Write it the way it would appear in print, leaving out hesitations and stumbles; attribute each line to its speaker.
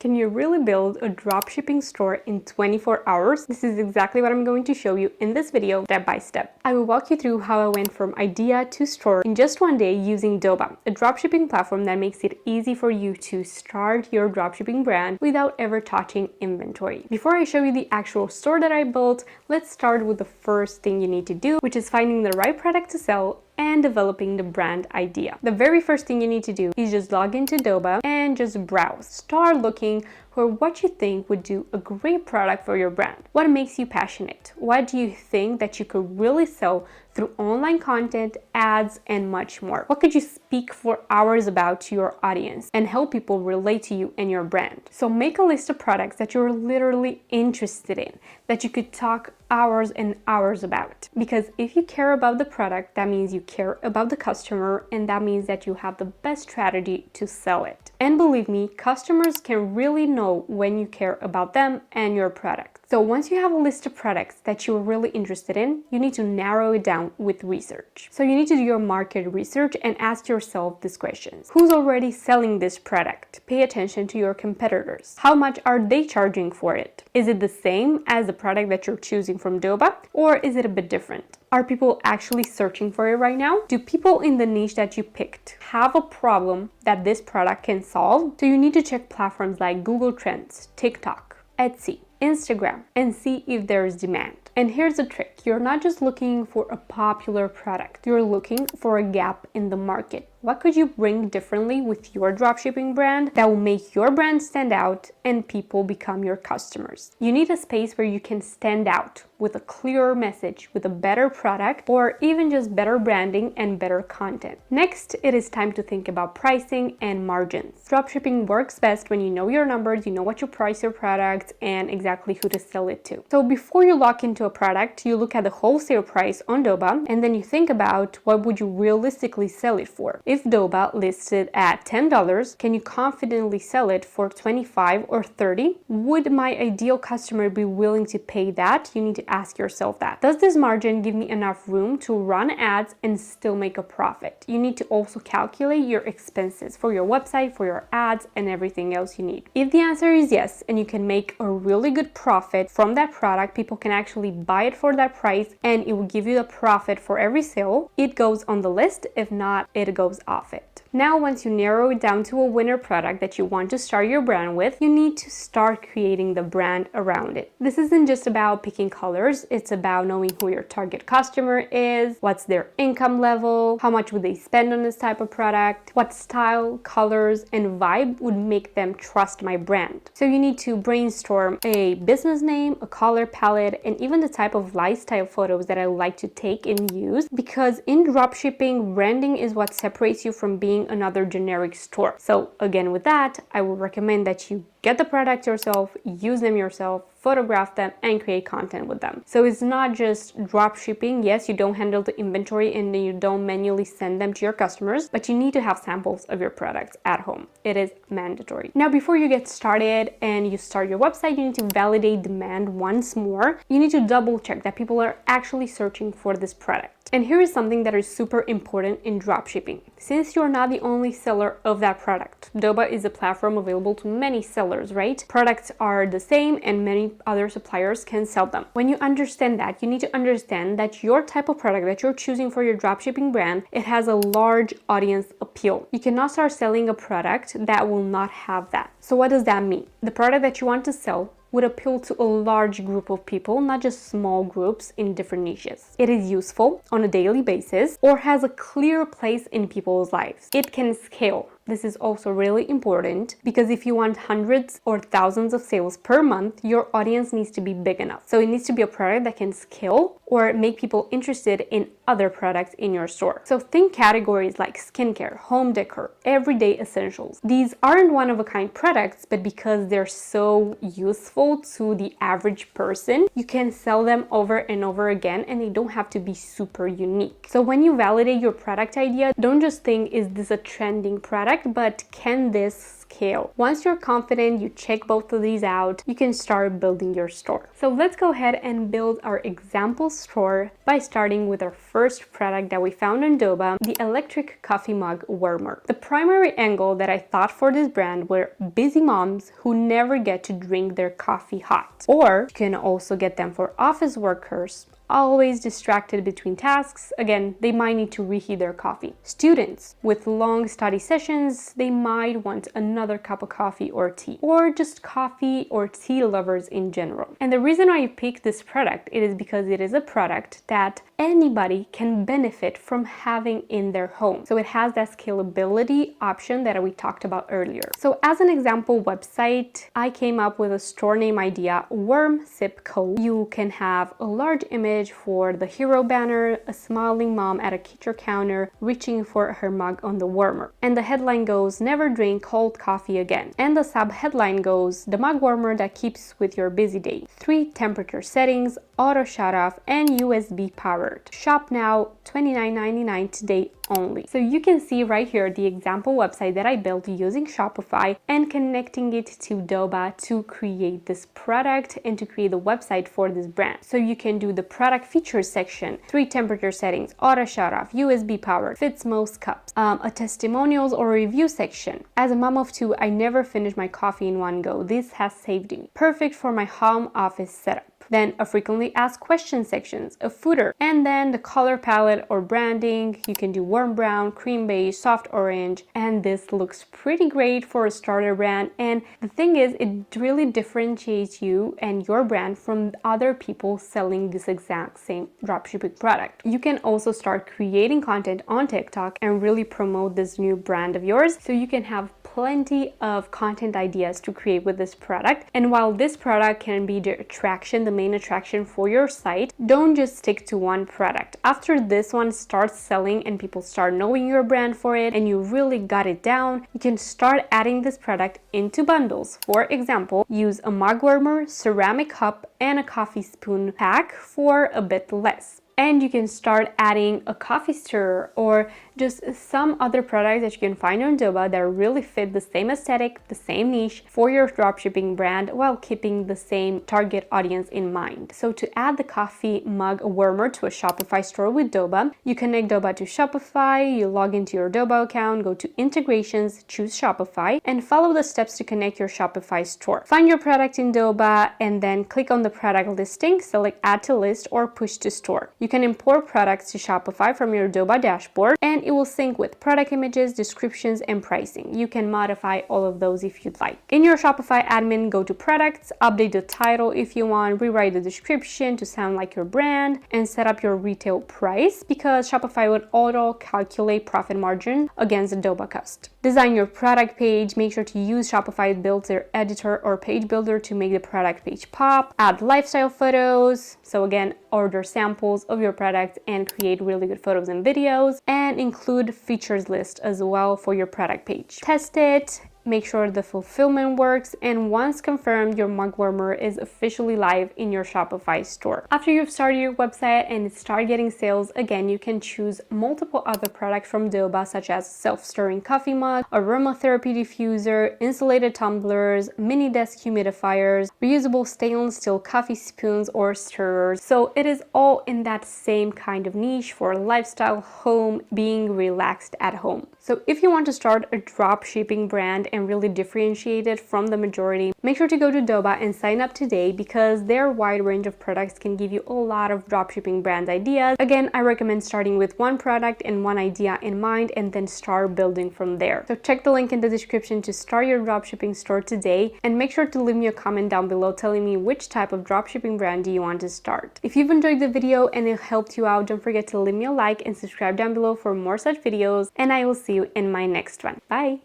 Speaker 1: Can you really build a dropshipping store in 24 hours? This is exactly what I'm going to show you in this video step by step. I will walk you through how I went from idea to store in just one day using Doba, a dropshipping platform that makes it easy for you to start your dropshipping brand without ever touching inventory. Before I show you the actual store that I built, let's start with the first thing you need to do, which is finding the right product to sell and developing the brand idea. The very first thing you need to do is just log into Doba and just browse. Start looking for what you think would do a great product for your brand. What makes you passionate? What do you think that you could really sell through online content, ads, and much more? What could you speak for hours about to your audience and help people relate to you and your brand? So make a list of products that you're literally interested in, that you could talk hours and hours about. Because if you care about the product, that means you care about the customer, and that means that you have the best strategy to sell it. And believe me, customers can really know when you care about them and your product. So once you have a list of products that you're really interested in, you need to narrow it down with research. So you need to do your market research and ask yourself these questions. Who's already selling this product? Pay attention to your competitors. How much are they charging for it? Is it the same as the product that you're choosing from Doba, or is it a bit different? Are people actually searching for it right now? Do people in the niche that you picked have a problem that this product can solve? So you need to check platforms like Google Trends, TikTok, Etsy, Instagram, and see if there is demand. And here's the trick. You're not just looking for a popular product. You're looking for a gap in the market. What could you bring differently with your dropshipping brand that will make your brand stand out and people become your customers? You need a space where you can stand out with a clearer message, with a better product, or even just better branding and better content. Next, it is time to think about pricing and margins. Dropshipping works best when you know your numbers, you know what you price your products, and exactly who to sell it to. So before you lock into a product, you look at the wholesale price on Doba, and then you think about what would you realistically sell it for. If Doba listed at $10, can you confidently sell it for $25 or $30? Would my ideal customer be willing to pay that? You need to ask yourself that. Does this margin give me enough room to run ads and still make a profit? You need to also calculate your expenses for your website, for your ads, and everything else you need. If the answer is yes, and you can make a really good profit from that product, people can actually buy it for that price, and it will give you a profit for every sale, it goes on the list. If not, it goes off it. Now, once you narrow it down to a winner product that you want to start your brand with, you need to start creating the brand around it. This isn't just about picking colors, it's about knowing who your target customer is, what's their income level, how much would they spend on this type of product, what style, colors, and vibe would make them trust my brand. So you need to brainstorm a business name, a color palette, and even the type of lifestyle photos that I like to take and use, because in dropshipping, branding is what separates you from being another generic store. So again, with that, I will recommend that you get the product yourself, use them yourself, photograph them, and create content with them. So it's not just drop shipping. Yes, you don't handle the inventory and you don't manually send them to your customers, but you need to have samples of your products at home. It is mandatory. Now, before you get started and you start your website, you need to validate demand once more. You need to double check that people are actually searching for this product. And here is something that is super important in dropshipping. Since you're not the only seller of that product, Doba is a platform available to many sellers, right? Products are the same and many other suppliers can sell them. When you understand that, you need to understand that your type of product that you're choosing for your dropshipping brand, it has a large audience appeal. You cannot start selling a product that will not have that. So what does that mean? The product that you want to sell would appeal to a large group of people, not just small groups in different niches. It is useful on a daily basis or has a clear place in people's lives. It can scale. This is also really important because if you want hundreds or thousands of sales per month, your audience needs to be big enough. So it needs to be a product that can scale or make people interested in other products in your store. So think categories like skincare, home decor, everyday essentials. These aren't one-of-a-kind products, but because they're so useful to the average person, you can sell them over and over again and they don't have to be super unique. So when you validate your product idea, don't just think, is this a trending product, but can this scale? Once you're confident, you check both of these out, you can start building your store. So let's go ahead and build our example store by starting with our first product that we found on Doba, the electric coffee mug warmer. The primary angle that I thought for this brand were busy moms who never get to drink their coffee hot. Or you can also get them for office workers, always distracted between tasks. Again, they might need to reheat their coffee. Students with long study sessions, they might want another cup of coffee or tea, or just coffee or tea lovers in general. And the reason I picked this product, it is because it is a product that anybody can benefit from having in their home. So it has that scalability option that we talked about earlier. So as an example website, I came up with a store name idea, Worm Sip Co. You can have a large image for the hero banner, a smiling mom at a kitchen counter reaching for her mug on the warmer. And the headline goes, "Never drink cold coffee again." And the sub-headline goes, "The mug warmer that keeps with your busy day. 3 temperature settings, auto shut off, and USB powered. Shop now, $29.99 today only." So you can see right here the example website that I built using Shopify and connecting it to Doba to create this product and to create the website for this brand. So you can do the product features section, 3 temperature settings, auto shut off, USB powered, fits most cups, a testimonials or review section. As a mom of 2, I never finish my coffee in one go. This has saved me. Perfect for my home office setup. Then a frequently asked questions sections, a footer, and then the color palette or branding. You can do warm brown, cream beige, soft orange, and this looks pretty great for a starter brand. And the thing is, it really differentiates you and your brand from other people selling this exact same dropshipping product. You can also start creating content on TikTok and really promote this new brand of yours, so you can have plenty of content ideas to create with this product. And while this product can be the attraction, the main attraction for your site, don't just stick to one product. After this one starts selling and people start knowing your brand for it and you really got it down, you can start adding this product into bundles. For example, use a mug warmer, ceramic cup, and a coffee spoon pack for a bit less. And you can start adding a coffee stirrer or just some other products that you can find on Doba that really fit the same aesthetic, the same niche for your dropshipping brand while keeping the same target audience in mind. So to add the coffee mug warmer to a Shopify store with Doba, you connect Doba to Shopify, you log into your Doba account, go to integrations, choose Shopify, and follow the steps to connect your Shopify store. Find your product in Doba and then click on the product listing, select add to list or push to store. You can import products to Shopify from your Doba dashboard and it will sync with product images, descriptions, and pricing. You can modify all of those if you'd like. In your Shopify admin, go to products, update the title if you want, rewrite the description to sound like your brand, and set up your retail price because Shopify would auto calculate profit margin against the Doba cost. Design your product page. Make sure to use Shopify Builder Editor or Page Builder to make the product page pop. Add lifestyle photos. So again, order samples of your product and create really good photos and videos, and include features list as well for your product page. Test it. Make sure the fulfillment works, and once confirmed, your mug warmer is officially live in your Shopify store. After you've started your website and it started getting sales, again, you can choose multiple other products from Doba, such as self-stirring coffee mug, aromatherapy diffuser, insulated tumblers, mini desk humidifiers, reusable stainless steel coffee spoons or stirrers. So it is all in that same kind of niche for lifestyle, home, being relaxed at home. So if you want to start a drop shipping brand and really differentiate it from the majority, make sure to go to Doba and sign up today because their wide range of products can give you a lot of dropshipping brand ideas. Again, I recommend starting with one product and one idea in mind and then start building from there. So check the link in the description to start your dropshipping store today, and make sure to leave me a comment down below telling me which type of dropshipping brand do you want to start. If you've enjoyed the video and it helped you out, don't forget to leave me a like and subscribe down below for more such videos, and I will see you in my next one. Bye!